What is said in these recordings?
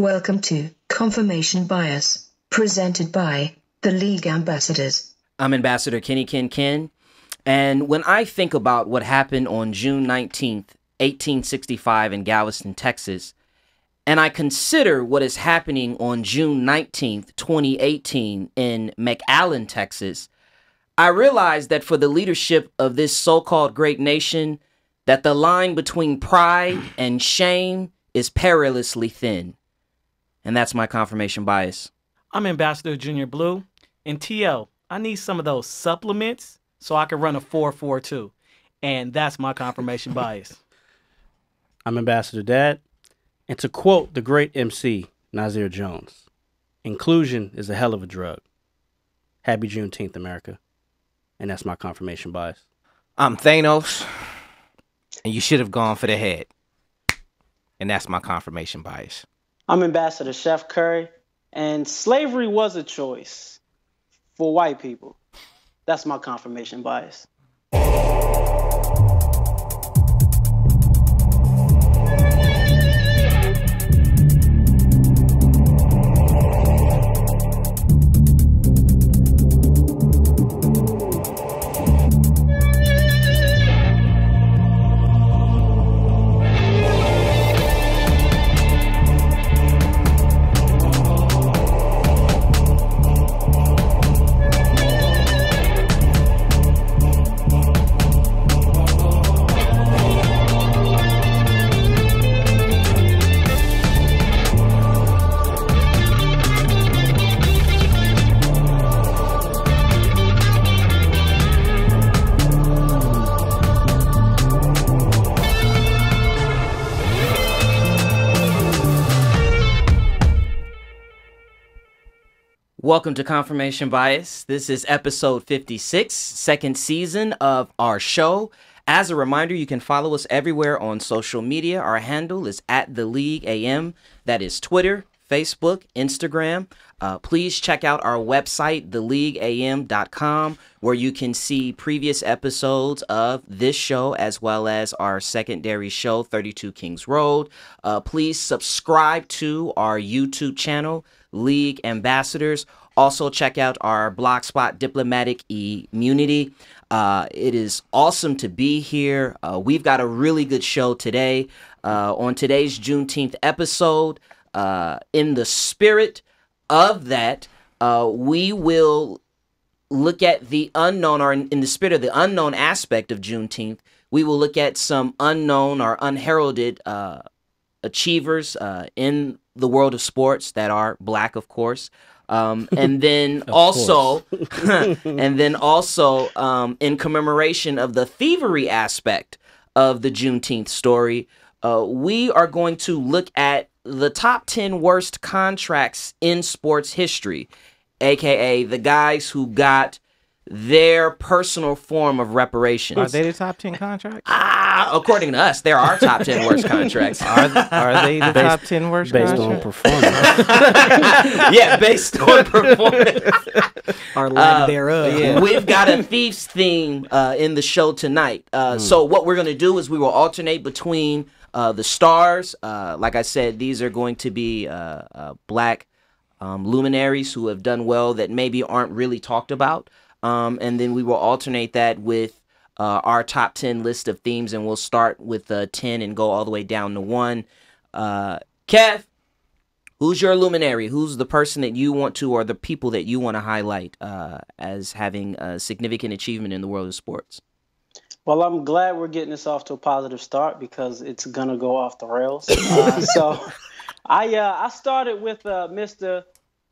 Welcome to Confirmation Bias, presented by the League Ambassadors. I'm Ambassador Kenny Ken, and when I think about what happened on June 19th, 1865 in Galveston, Texas, and I consider what is happening on June 19th, 2018 in McAllen, Texas, I realize that for the leadership of this so-called great nation, that the line between pride and shame is perilously thin. And that's my confirmation bias. I'm Ambassador Junior Blue. And TL, I need some of those supplements so I can run a 4.42. And that's my confirmation bias. I'm Ambassador Dad. And to quote the great MC, Nasir Jones, inclusion is a hell of a drug. Happy Juneteenth, America. And that's my confirmation bias. I'm Thanos. And you should have gone for the head. And that's my confirmation bias. I'm Ambassador Chef Curry, and slavery was a choice for white people. That's my confirmation bias. Welcome to Confirmation Bias. This is episode 56, second season of our show. As a reminder, you can follow us everywhere on social media. Our handle is @TheLeagueAM. That is Twitter, Facebook, Instagram. Please check out our website, theleagueam.com, where you can see previous episodes of this show as well as our secondary show, 32 Kings Road. Please subscribe to our YouTube channel, League Ambassadors. Also check out our Blogspot Diplomatic Immunity. It is awesome to be here. We've got a really good show today. On today's Juneteenth episode, in the spirit of that, we will look at the unknown, or in the spirit of the unknown aspect of Juneteenth, we will look at some unknown or unheralded achievers in the world of sports that are black, of course. And then also, in commemoration of the thievery aspect of the Juneteenth story, we are going to look at the top 10 worst contracts in sports history, aka the guys who got their personal form of reparations. Are they the top 10 contracts? According to us, there are top 10 worst contracts. Are they the top 10 worst Based contracts? on performance. Yeah, based on performance. Or lack thereof. yeah. We've got a thieves theme in the show tonight. So what we're going to do is we will alternate between the stars. Like I said, these are going to be black luminaries who have done well that maybe aren't really talked about. And then we will alternate that with our top 10 list of themes, and we'll start with 10 and go all the way down to 1. Kev, who's your luminary? Who's the person that you want to, or the people that you want to highlight as having a significant achievement in the world of sports? Well, I'm glad we're getting this off to a positive start because it's going to go off the rails. So I started with Mr.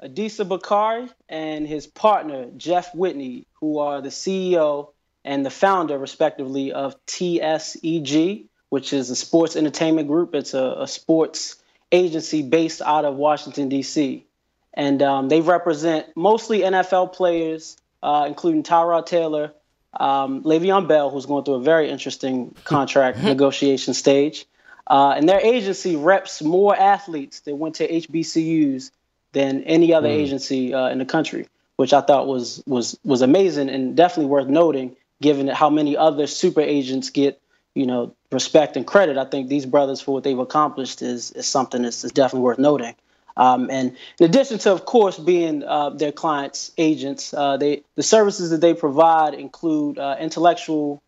Adisa Bakari and his partner, Jeff Whitney, who are the CEO and the founder, respectively, of TSEG, which is a sports entertainment group. It's a sports agency based out of Washington, D.C. And they represent mostly NFL players, including Tyrod Taylor, Le'Veon Bell, who's going through a very interesting contract negotiation stage. And their agency reps more athletes that went to HBCUs than any other agency in the country, which I thought was amazing and definitely worth noting, given how many other super agents get, respect and credit. I think these brothers, for what they've accomplished, is something that's definitely worth noting. And in addition to, of course, being their clients' agents, the services that they provide include intellectual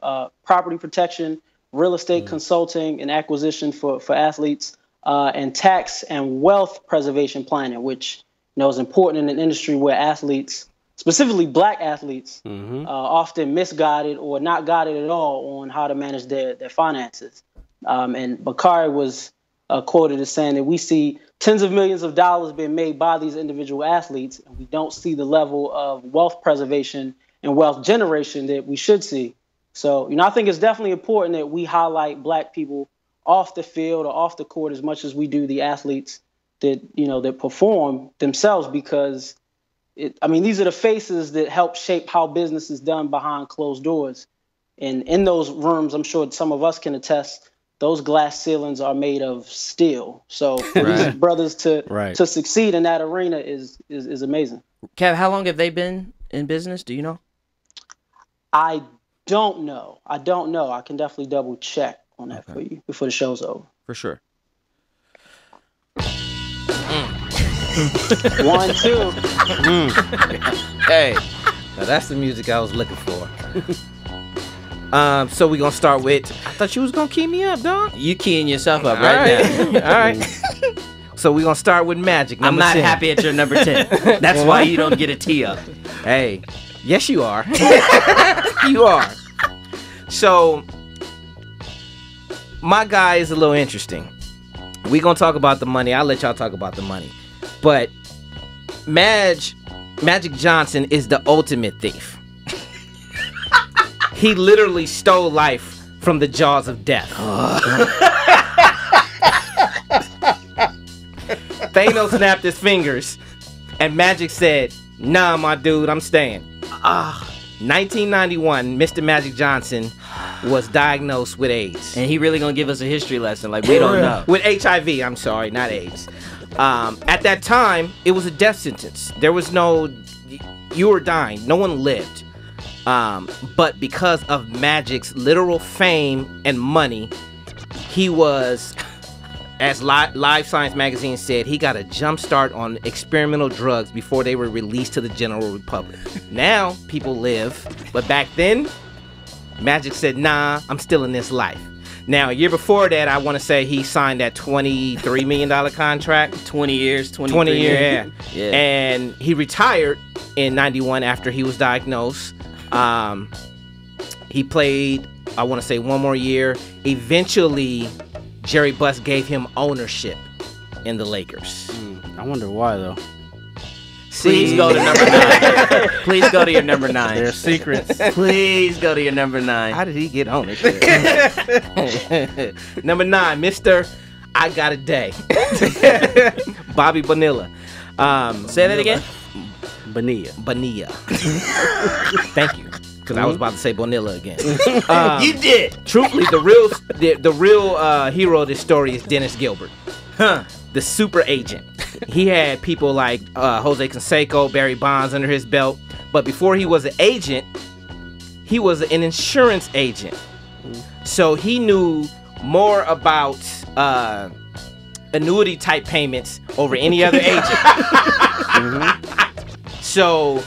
property protection, real estate consulting and acquisition for athletes, and tax and wealth preservation planning, which is important in an industry where athletes, specifically black athletes, often misguided or not guided at all on how to manage their finances. And Bakari was quoted as saying that we see tens of millions of dollars being made by these individual athletes, and we don't see the level of wealth preservation and wealth generation that we should see. So, I think it's definitely important that we highlight black people off the field or off the court as much as we do the athletes that, that perform themselves, because these are the faces that help shape how business is done behind closed doors. And in those rooms, I'm sure some of us can attest, those glass ceilings are made of steel. So for these brothers to succeed in that arena is amazing. Kev, how long have they been in business? Do you know? I don't know. I can definitely double check on that for you before the show's over. For sure. 1, 2. Hey, now that's the music I was looking for. So we're gonna start with. I thought you was gonna key me up, dog. You keying yourself up right now. All right. So we're gonna start with Magic. I'm not 10. happy at your number 10. That's why you don't get a tee up. Hey, yes you are. You are. So my guy is a little interesting. We're gonna talk about the money. I'll let y'all talk about the money. But Magic Johnson is the ultimate thief. He literally stole life from the jaws of death. Thanos snapped his fingers, and Magic said, "Nah, my dude, I'm staying." 1991, Mr. Magic Johnson was diagnosed with AIDS. And he really gonna give us a history lesson, like we don't know. With HIV, I'm sorry, not AIDS. At that time, it was a death sentence. There was no, you were dying. No one lived. But because of Magic's literal fame and money, he was, as Live Science magazine said, he got a jump start on experimental drugs before they were released to the general public. Now, people live, but back then, Magic said, nah, I'm still in this life. Now, a year before that, I want to say he signed that $23 million contract. 20 years, 20 years, yeah. And he retired in 91 after he was diagnosed. He played, I want to say, one more year. Eventually, Jerry Buss gave him ownership in the Lakers. I wonder why, though. Please go to number 9. Please go to your number 9. There's secrets. Please go to your number 9. How did he get ownership? Number 9, Mr. I Got a Day. Bobby Bonilla. Say that again? Bonilla. Thank you. Because I was about to say Bonilla again. You did. Truthfully, the real hero of this story is Dennis Gilbert. The super agent. He had people like Jose Canseco, Barry Bonds under his belt. But before he was an agent, he was an insurance agent. So he knew more about annuity type payments over any other agent. So,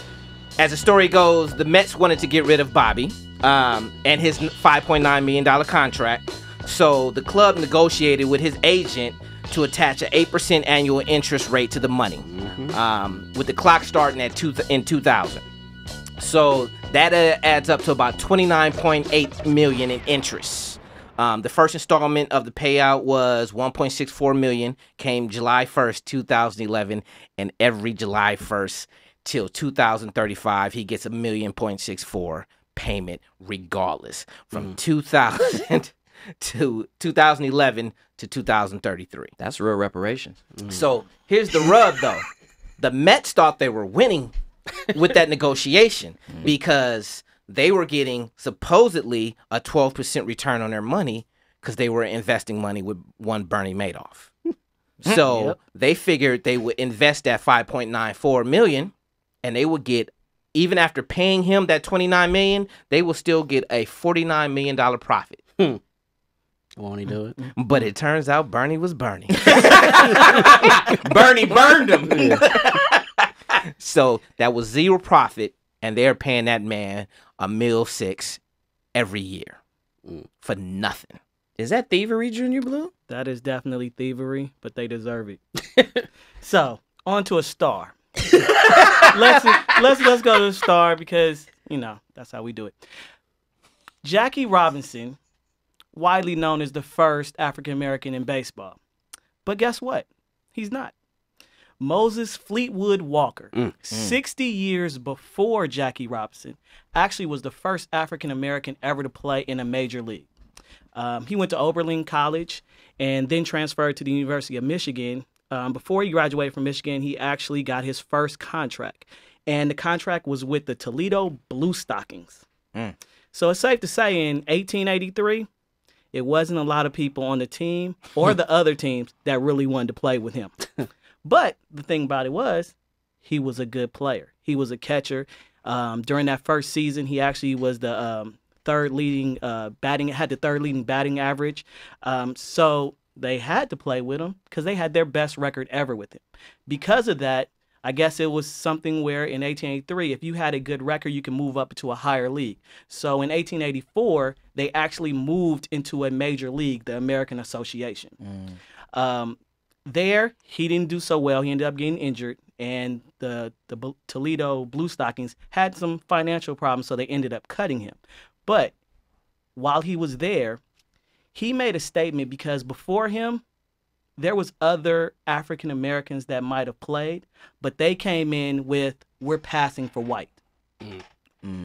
as the story goes, the Mets wanted to get rid of Bobby and his $5.9 million contract. So the club negotiated with his agent to attach an 8% annual interest rate to the money, with the clock starting at in 2000. So that adds up to about $29.8 million in interest. The first installment of the payout was $1.64 million, came July 1st, 2011, and every July 1st till 2035, he gets $1.64 million payment regardless, from 2000 to 2011 to 2033. That's real reparations. So here's the rub, though. The Mets thought they were winning with that negotiation because they were getting supposedly a 12% return on their money because they were investing money with one Bernie Madoff. So they figured they would invest that $5.94 million, and they would get, even after paying him that $29 million, they will still get a $49 million profit. Won't he do it? But it turns out Bernie was Bernie. Bernie burned him. So that was zero profit, and they're paying that man $1.6 million every year for nothing. Is that thievery, Junior Blue? That is definitely thievery, but they deserve it. So, on to a star. let's go to a star because, that's how we do it. Jackie Robinson, widely known as the first African-American in baseball. But guess what? He's not. Moses Fleetwood Walker, 60 years before Jackie Robinson, actually was the first African-American ever to play in a major league. He went to Oberlin College and then transferred to the University of Michigan. Before he graduated from Michigan, he actually got his first contract. And the contract was with the Toledo Blue Stockings. So it's safe to say in 1883, it wasn't a lot of people on the team or the other teams that really wanted to play with him. But the thing about it was, he was a good player. He was a catcher. During that first season, he actually was the third leading batting average. So they had to play with him because they had their best record ever with him. Because of that, I guess it was something where in 1883, if you had a good record, you can move up to a higher league. So in 1884, they actually moved into a major league, the American Association. There, he didn't do so well. He ended up getting injured, and the Toledo Blue Stockings had some financial problems, so they ended up cutting him. But while he was there, he made a statement because before him, there was other African Americans that might have played, but they came in with, we're passing for white.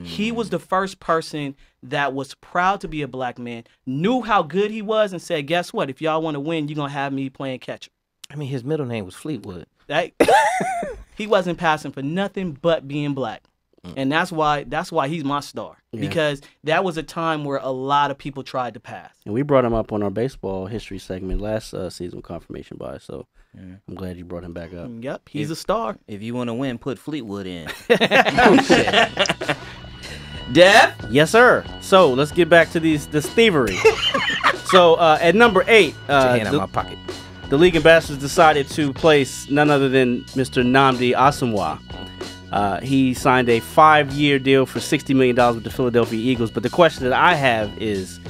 He was the first person that was proud to be a black man, knew how good he was, and said, guess what? If y'all want to win, you're going to have me playing catcher. I mean, his middle name was Fleetwood. He wasn't passing for nothing but being black. And that's why he's my star. Yeah. Because that was a time where a lot of people tried to pass. And we brought him up on our baseball history segment last season, confirmation bias. So I'm glad you brought him back up. Yep, he's a star. If you want to win, put Fleetwood in. Dev? Yes, sir. So let's get back to this thievery. So at number 8, hand out my pocket. The league ambassadors decided to place none other than Mr. Nnamdi Asomugha. He signed a 5-year deal for $60 million with the Philadelphia Eagles. But the question that I have is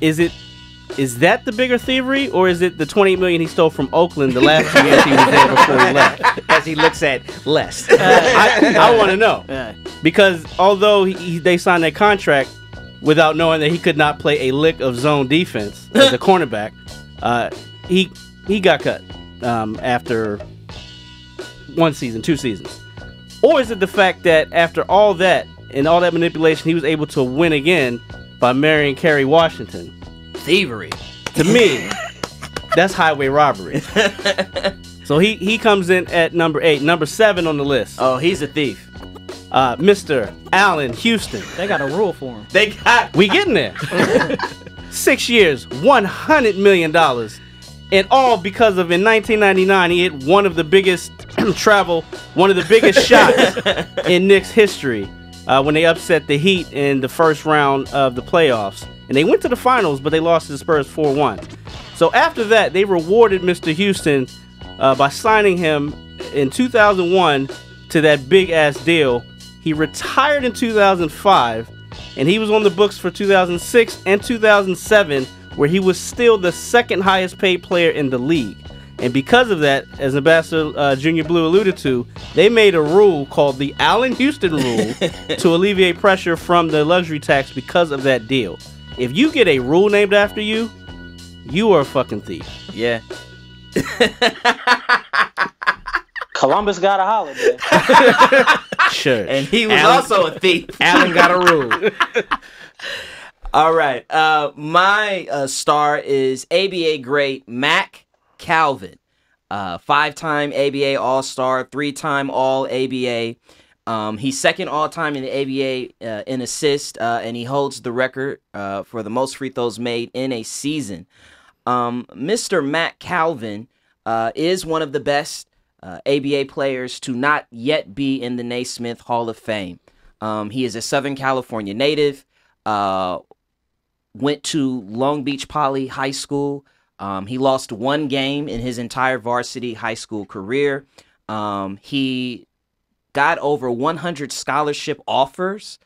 that the bigger thievery, or is it the $28 million he stole from Oakland the last 2 years he was there before he left? As he looks at less. I want to know. Because although they signed that contract without knowing that he could not play a lick of zone defense as a cornerback, he got cut after 1 season, 2 seasons. Or is it the fact that after all that and all that manipulation, he was able to win again by marrying Kerry Washington? Thievery. To me, that's highway robbery. So he comes in at number 8. Number 7 on the list. Oh, he's a thief. Mr. Allen Houston. They got a rule for him. We getting there. 6 years, $100 million. And all because of, in 1999, he hit one of the biggest one of the biggest shots in Knicks history when they upset the Heat in the first round of the playoffs. And they went to the finals, but they lost to the Spurs 4-1. So after that, they rewarded Mr. Houston by signing him in 2001 to that big-ass deal. He retired in 2005, and he was on the books for 2006 and 2007, where he was still the second highest paid player in the league. And because of that, as Ambassador Junior Blue alluded to, they made a rule called the Allen Houston rule to alleviate pressure from the luxury tax because of that deal. If you get a rule named after you, you are a fucking thief. Yeah. Columbus got a holiday. Sure. And he was also a thief. Allen got a rule. All right. My star is ABA great Mac Calvin. 5-time ABA All-Star, 3-time All-ABA. He's second all-time in the ABA in assists, and he holds the record for the most free throws made in a season. Mr. Mac Calvin is one of the best ABA players to not yet be in the Naismith Hall of Fame. He is a Southern California native, went to Long Beach Poly High School, He lost one game in his entire varsity high school career. He got over 100 scholarship offers,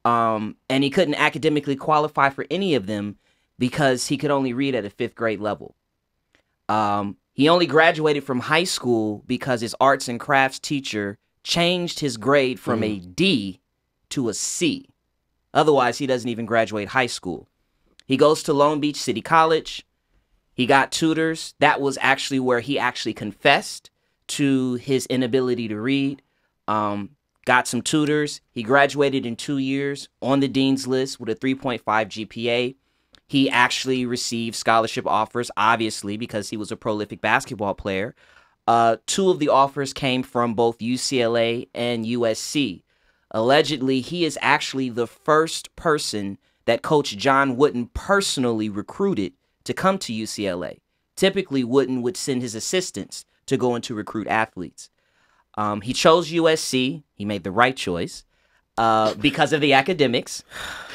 and he couldn't academically qualify for any of them because he could only read at a 5th grade level. He only graduated from high school because his arts and crafts teacher changed his grade from a D to a C. Otherwise, he doesn't even graduate high school. He goes to Long Beach City College. He got tutors. That was actually where he actually confessed to his inability to read. Got some tutors. He graduated in 2 years on the dean's list with a 3.5 GPA. He actually received scholarship offers, obviously, because he was a prolific basketball player. 2 of the offers came from both UCLA and USC. Allegedly, he is actually the first person that Coach John Wooden personally recruited to come to UCLA. Typically, Wooden would send his assistants to go in to recruit athletes. He chose USC. He made the right choice because of the academics.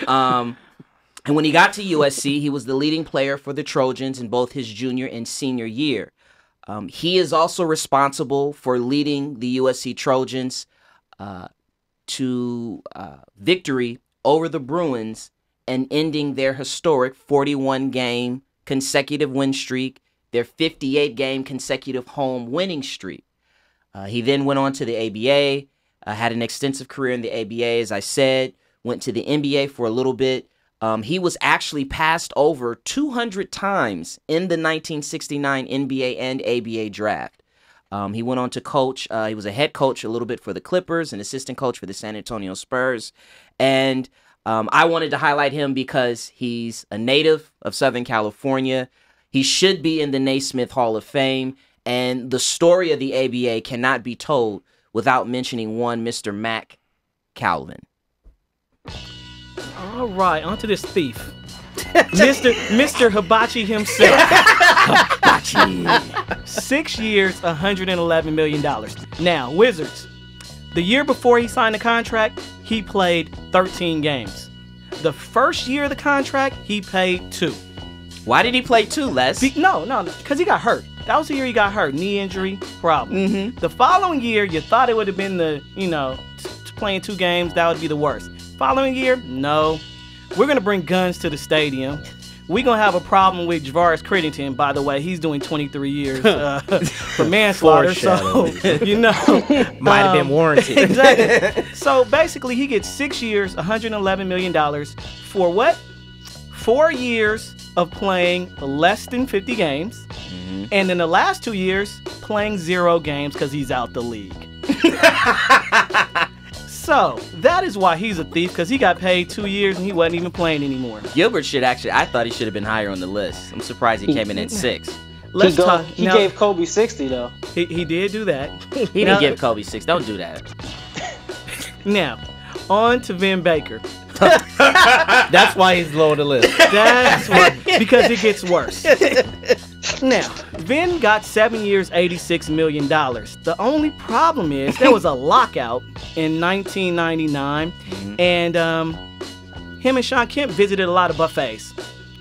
And when he got to USC, he was the leading player for the Trojans in both his junior and senior year. He is also responsible for leading the USC Trojans to victory over the Bruins and ending their historic 41-game consecutive win streak, their 58-game consecutive home winning streak. He then went on to the ABA, had an extensive career in the ABA, as I said, went to the NBA for a little bit. He was actually passed over 200 times in the 1969 NBA and ABA draft. He went on to coach. He was a head coach a little bit for the Clippers, an assistant coach for the San Antonio Spurs. And I wanted to highlight him because he's a native of Southern California. He should be in the Naismith Hall of Fame. And the story of the ABA cannot be told without mentioning one Mr. Mac Calvin. All right, on to this thief. Mr. Hibachi himself. Hibachi. 6 years, $111 million. Now, Wizards. The year before he signed the contract, he played 13 games. The first year of the contract, he played 2. Why did he play 2, Les? No, because he got hurt. That was the year he got hurt. Knee injury, problem. The following year, you thought it would have been playing 2 games, that would be the worst. Following year, no. We're going to bring guns to the stadium. We're going to have a problem with Javaris Crittington. By the way, he's doing 23 years for manslaughter. So, might have been warranted. Exactly. So, basically, he gets 6 years, $111 million for what? 4 years of playing less than 50 games. And in the last 2 years, playing 0 games because he's out the league. So, that is why he's a thief, because he got paid 2 years and he wasn't even playing anymore. Gilbert I thought he should have been higher on the list. I'm surprised he came in at 6. He gave Kobe 60, though. He did do that. He didn't give Kobe 6. Don't do that. Now, on to Vin Baker. That's why he's low on the list. That's why, because it gets worse. Now, Vin got 7 years, $86 million. The only problem is there was a lockout in 1999, and him and Sean Kemp visited a lot of buffets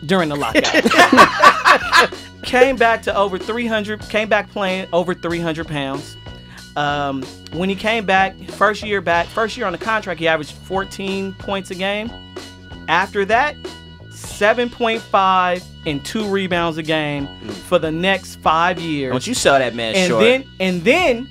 during the lockout. Came back playing over 300 pounds. When he came back, first year on the contract, he averaged 14 points a game. After that, 7.5 and 2 rebounds a game for the next 5 years. Don't you sell that man short. And then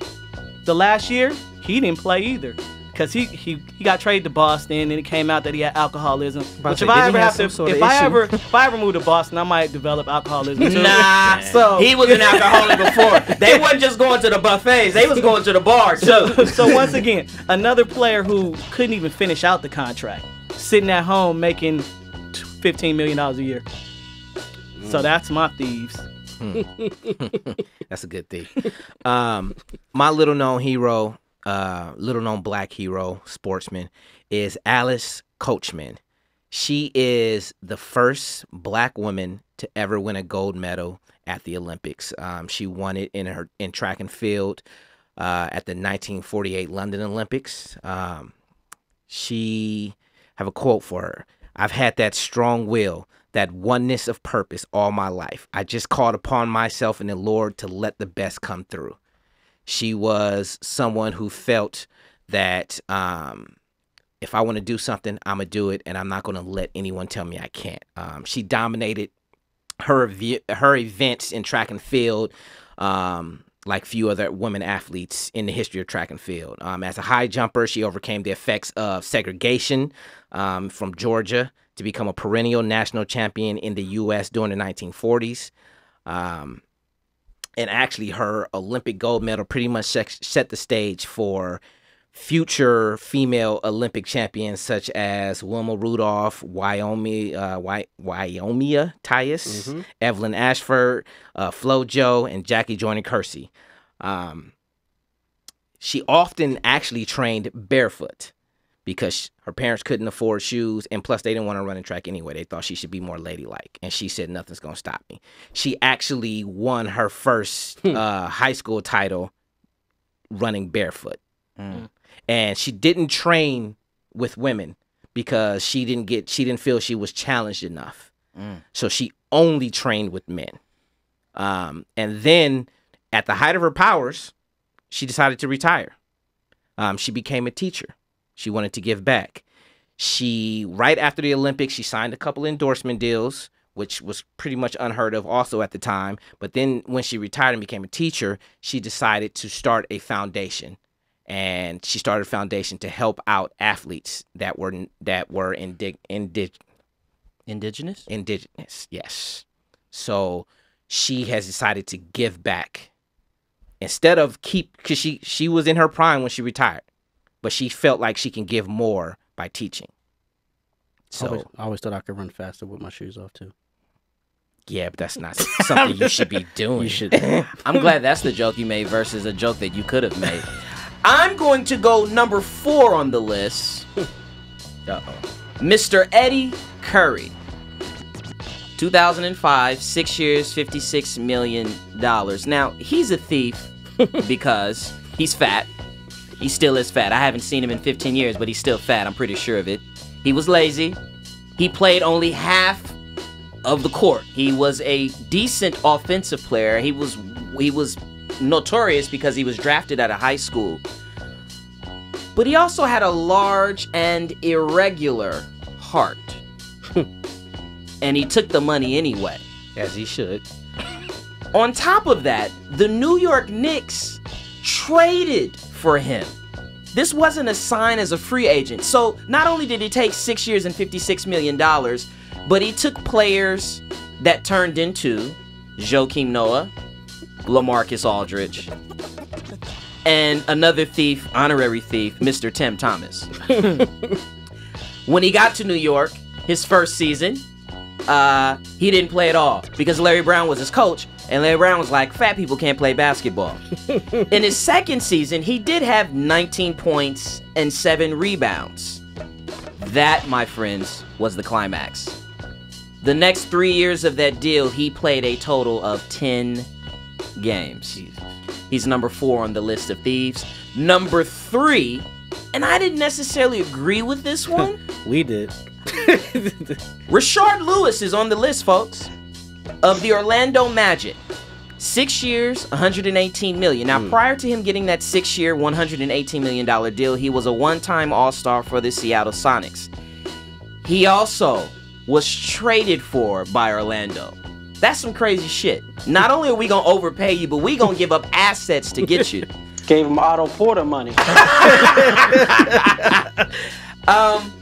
the last year, he didn't play either. Because he got traded to Boston, and it came out that he had alcoholism. Which if I ever move to Boston, I might develop alcoholism too. Nah, so he was an alcoholic before. They wasn't just going to the buffets; they was going to the bars too. So once again, another player who couldn't even finish out the contract, sitting at home making $15 million a year. So that's my thieves. That's a good thing. My little known hero. Little known black hero, sportsman, is Alice Coachman. She is the first black woman to ever win a gold medal at the Olympics. She won it in track and field at the 1948 London Olympics. She have a quote for her. I've had that strong will, that oneness of purpose all my life. I just called upon myself and the Lord to let the best come through. She was someone who felt that if I want to do something, I'm going to do it, and I'm not going to let anyone tell me I can't. She dominated her events in track and field like few other women athletes in the history of track and field. As a high jumper, she overcame the effects of segregation from Georgia to become a perennial national champion in the U.S. during the 1940s. And actually, her Olympic gold medal pretty much set the stage for future female Olympic champions such as Wilma Rudolph, Wyomia Tyus, Evelyn Ashford, Flo Jo, and Jackie Joyner-Kersee. She often actually trained barefoot because her parents couldn't afford shoes, and plus they didn't want to run in track anyway. They thought she should be more ladylike, and she said, nothing's going to stop me. She actually won her first high school title running barefoot. And she didn't train with women because she didn't feel she was challenged enough. So she only trained with men. And then at the height of her powers, she decided to retire. She became a teacher. She wanted to give back. Right after the Olympics, she signed a couple endorsement deals, which was pretty much unheard of also at the time. But then when she retired and became a teacher, she decided to start a foundation. And she started a foundation to help out athletes that were Indigenous? Indigenous, yes. So she has decided to give back. Instead of because she was in her prime when she retired, but she felt like she can give more by teaching. So I always thought I could run faster with my shoes off too. Yeah, but that's not something you should be doing. You should. I'm glad that's the joke you made versus a joke that you could have made. I'm going to go number 4 on the list. Mr. Eddie Curry. 2005, 6 years, $56 million. Now, he's a thief because he's fat. He still is fat. I haven't seen him in 15 years, but he's still fat. I'm pretty sure of it. He was lazy. He played only half of the court. He was a decent offensive player. He was notorious because he was drafted out of high school. But he also had a large and irregular heart. And he took the money anyway. As he should. On top of that, the New York Knicks traded for him. This wasn't a sign as a free agent. So not only did he take 6 years and $56 million, but he took players that turned into Joakim Noah, LaMarcus Aldridge, and another thief, honorary thief, Mr. Tim Thomas. When he got to New York, his first season, he didn't play at all because Larry Brown was his coach, and Larry Brown was like, fat people can't play basketball. In his second season, he did have 19 points and 7 rebounds. That, my friends, was the climax. The next 3 years of that deal, he played a total of 10 games. He's number 4 on the list of thieves. Number 3, and I didn't necessarily agree with this one. We did. Rashard Lewis is on the list, folks, of the Orlando Magic. 6 years, $118 million. Now, prior to him getting that 6-year, $118 million deal, he was a one-time All-Star for the Seattle Sonics. He also was traded for by Orlando. That's some crazy shit. Not only are we going to overpay you, but we going to give up assets to get you. Gave him Otto Porter money.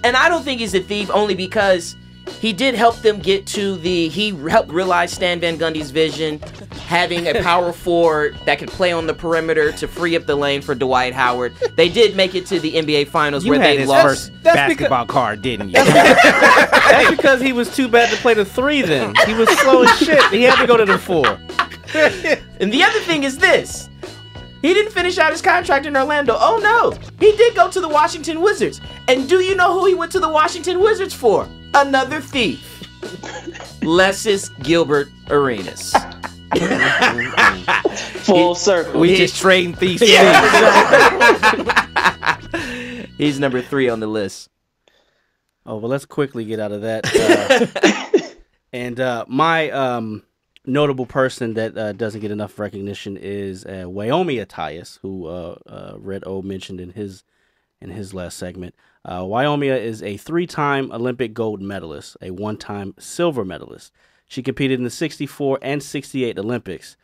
And I don't think he's a thief only because he did help them get to he helped realize Stan Van Gundy's vision, having a power forward that could play on the perimeter to free up the lane for Dwight Howard. They did make it to the NBA Finals where they lost. First basketball card, didn't you? That's because he was too bad to play the 3 then. He was slow as shit. He had to go to the 4. And the other thing is this. He didn't finish out his contract in Orlando. Oh no, he did go to the Washington Wizards. And do you know who he went to the Washington Wizards for? Another thief. Lesis Gilbert Arenas. Full circle. We just trading thieves. He's number 3 on the list. Oh, well, let's quickly get out of that. And my notable person that doesn't get enough recognition is Wyomia Tyus, who Red O mentioned in his last segment. Wyomia is a 3-time Olympic gold medalist, a 1-time silver medalist. She competed in the 64 and 68 Olympics.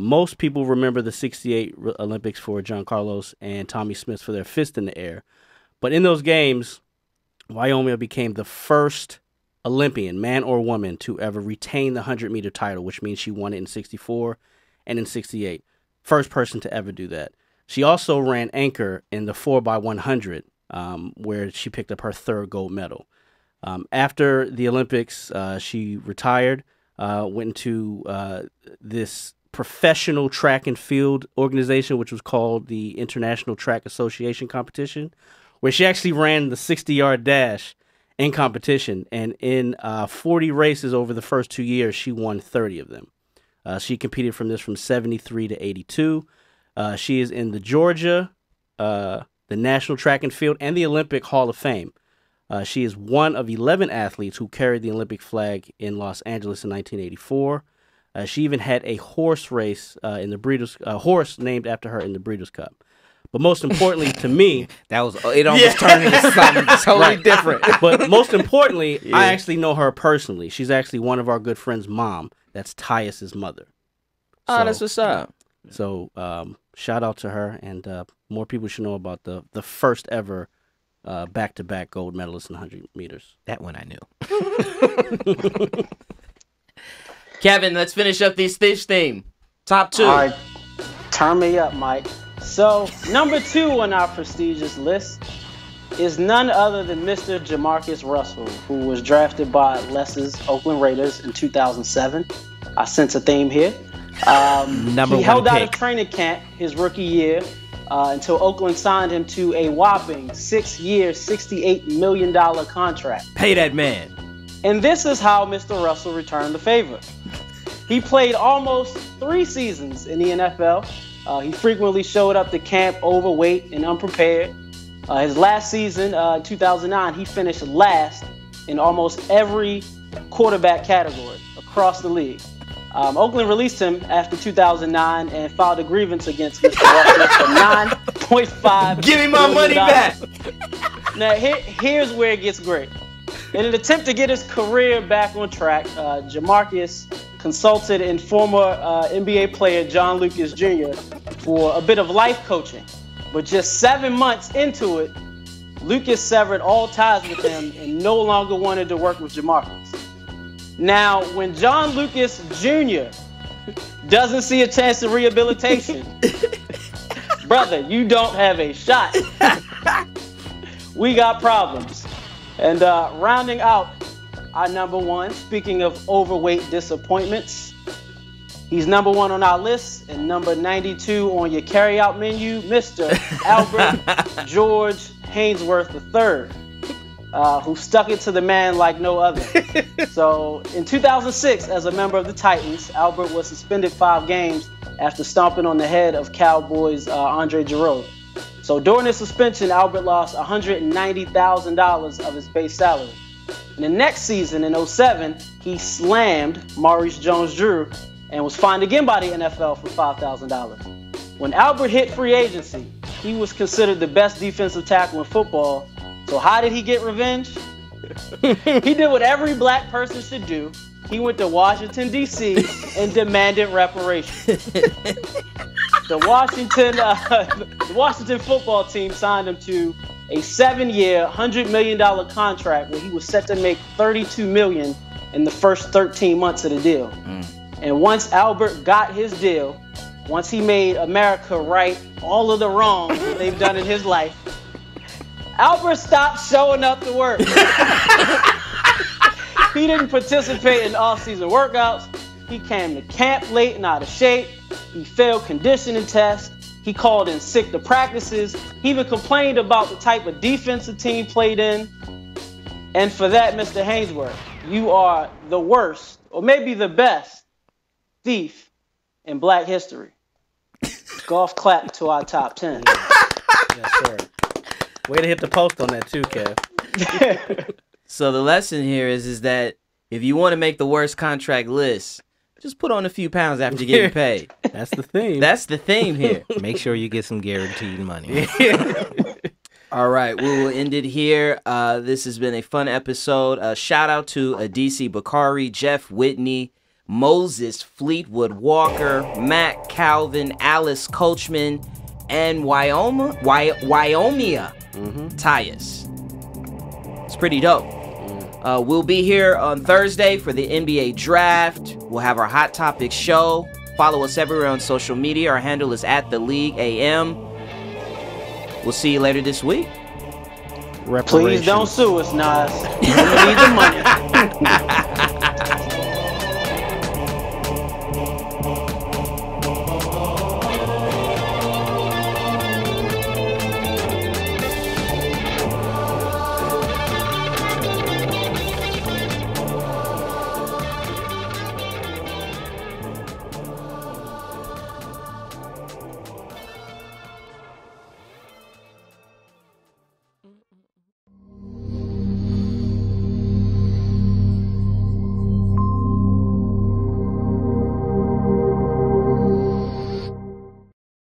Most people remember the 68 Olympics for John Carlos and Tommy Smith for their fist in the air. But in those games, Wyomia became the first Olympian, man or woman, to ever retain the 100-meter title, which means she won it in 64 and in 68. First person to ever do that. She also ran anchor in the 4x100, where she picked up her 3rd gold medal. After the Olympics, she retired, went into this professional track and field organization, which was called the International Track Association Competition, where she actually ran the 60-yard dash in competition. And in 40 races over the first 2 years, she won 30 of them. She competed from 73 to 82. She is in the Georgia, the National Track and Field, and the Olympic Hall of Fame. She is one of 11 athletes who carried the Olympic flag in Los Angeles in 1984. She even had a horse race in the Breeders' horse named after her in the Breeders' Cup. But most importantly to me, it almost turned into something totally different. But most importantly, I actually know her personally. She's actually one of our good friends' mom. That's Tyus's mother. Oh, that's what's up. So shout out to her, and more people should know about the first ever back-to-back gold medalist in 100 meters. That one I knew. Kevin, let's finish up these Thieves theme. Top 2. All right, turn me up, Mike. So, number 2 on our prestigious list is none other than Mr. Jamarcus Russell, who was drafted by Les's Oakland Raiders in 2007. I sense a theme here. He held out of training camp his rookie year until Oakland signed him to a whopping 6-year, $68 million contract. Pay that man. And this is how Mr. Russell returned the favor. He played almost 3 seasons in the NFL. He frequently showed up to camp overweight and unprepared. His last season, 2009, he finished last in almost every quarterback category across the league. Oakland released him after 2009 and filed a grievance against Mr. Russell for $9.5 Give me my money back. Now, here's where it gets great. In an attempt to get his career back on track, Jamarcus consulted in former NBA player John Lucas Jr. for a bit of life coaching. But just 7 months into it, Lucas severed all ties with him and no longer wanted to work with Jamarcus. Now, when John Lucas Jr. doesn't see a chance of rehabilitation, brother, you don't have a shot. We got problems. And rounding out our number 1, speaking of overweight disappointments, he's number 1 on our list and number 92 on your carryout menu, Mr. Albert George Hainsworth III, who stuck it to the man like no other. So in 2006, as a member of the Titans, Albert was suspended 5 games after stomping on the head of Cowboys Andre Giroux. So during his suspension, Albert lost $190,000 of his base salary. In the next season, in 2007, he slammed Maurice Jones-Drew and was fined again by the NFL for $5,000. When Albert hit free agency, he was considered the best defensive tackle in football. So how did he get revenge? He did what every black person should do. He went to Washington, D.C. and demanded reparations. The Washington football team signed him to a 7-year, $100 million contract where he was set to make $32 million in the first 13 months of the deal. And once Albert got his deal, once he made America right all of the wrongs that they've done in his life, Albert stopped showing up to work. He didn't participate in off-season workouts. He came to camp late and out of shape. He failed conditioning tests. He called in sick to practices. He even complained about the type of defense the team played in. And for that, Mr. Hainsworth, you are the worst, or maybe the best, thief in black history. Golf clap to our top 10. Yes, sir. Way to hit the post on that too, Kev. So the lesson here is that if you want to make the worst contract list, just put on a few pounds after getting paid. That's the theme. That's the theme here. Make sure you get some guaranteed money. All right, we will end it here. This has been a fun episode. Shout out to Adisi Bakari, Jeff Whitney, Moses Fleetwood Walker, Matt Calvin, Alice Coachman, and Wyomia Tyus. It's pretty dope. We'll be here on Thursday for the NBA draft. We'll have our Hot Topics show. Follow us everywhere on social media. Our handle is @TheLeagueAM. We'll see you later this week. Please don't sue us, Nas. We need the money.